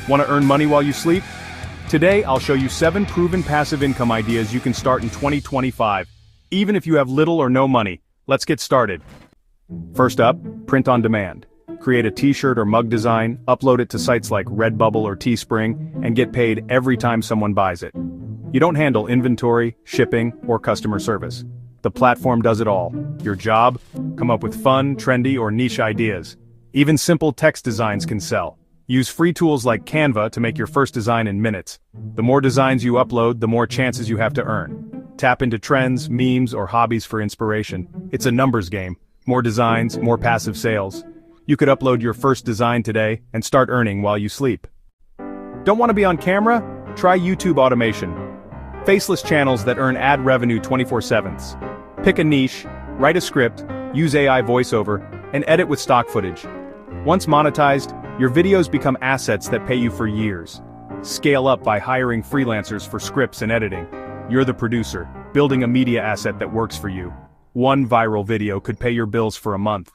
Want to earn money while you sleep? Today, I'll show you 7 proven passive income ideas you can start in 2025, even if you have little or no money. Let's get started. First up, print on demand. Create a t-shirt or mug design, upload it to sites like Redbubble or Teespring, and get paid every time someone buys it. You don't handle inventory, shipping, or customer service. The platform does it all. Your job? Come up with fun, trendy, or niche ideas. Even simple text designs can sell. Use free tools like Canva to make your first design in minutes. The more designs you upload, the more chances you have to earn. Tap into trends, memes, or hobbies for inspiration. It's a numbers game. More designs, more passive sales. You could upload your first design today and start earning while you sleep. Don't want to be on camera? Try YouTube automation. Faceless channels that earn ad revenue 24/7. Pick a niche, write a script, use AI voiceover, and edit with stock footage. Once monetized, your videos become assets that pay you for years. Scale up by hiring freelancers for scripts and editing. You're the producer, building a media asset that works for you. One viral video could pay your bills for a month.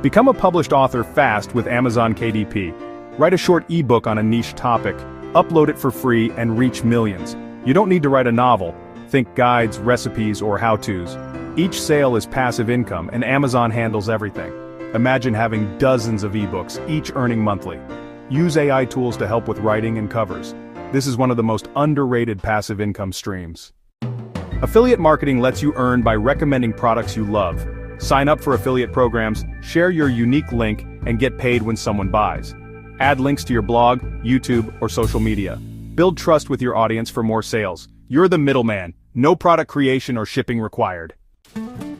Become a published author fast with Amazon KDP. Write a short ebook on a niche topic, upload it for free, and reach millions. You don't need to write a novel. Think guides, recipes, or how-tos. Each sale is passive income, and Amazon handles everything. Imagine having dozens of ebooks, each earning monthly. Use AI tools to help with writing and covers. This is one of the most underrated passive income streams. Affiliate marketing lets you earn by recommending products you love. Sign up for affiliate programs, share your unique link, and get paid when someone buys. Add links to your blog, YouTube, or social media. Build trust with your audience for more sales. You're the middleman, no product creation or shipping required.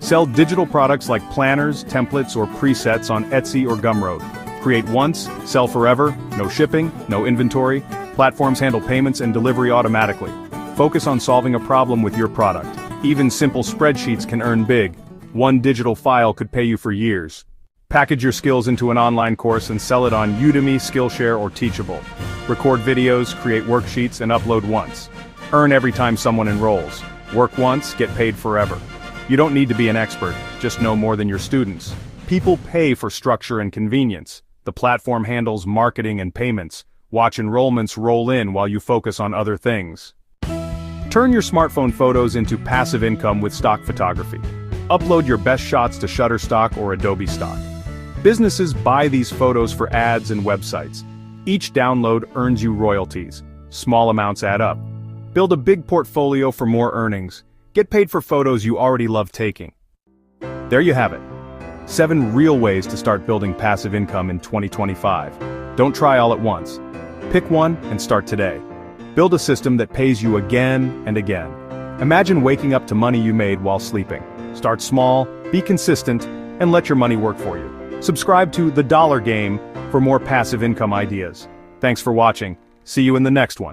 Sell digital products like planners, templates, or presets on Etsy or Gumroad. Create once, sell forever, no shipping, no inventory. Platforms handle payments and delivery automatically. Focus on solving a problem with your product. Even simple spreadsheets can earn big. One digital file could pay you for years. Package your skills into an online course and sell it on Udemy, Skillshare, or Teachable. Record videos, create worksheets, and upload once. Earn every time someone enrolls. Work once, get paid forever. You don't need to be an expert, just know more than your students. People pay for structure and convenience. The platform handles marketing and payments. Watch enrollments roll in while you focus on other things. Turn your smartphone photos into passive income with stock photography. Upload your best shots to Shutterstock or Adobe Stock. Businesses buy these photos for ads and websites. Each download earns you royalties. Small amounts add up. Build a big portfolio for more earnings. Get paid for photos you already love taking. There you have it. 7 real ways to start building passive income in 2025. Don't try all at once. Pick one and start today. Build a system that pays you again and again. Imagine waking up to money you made while sleeping. Start small, be consistent, and let your money work for you. Subscribe to The Dollar Game for more passive income ideas. Thanks for watching. See you in the next one.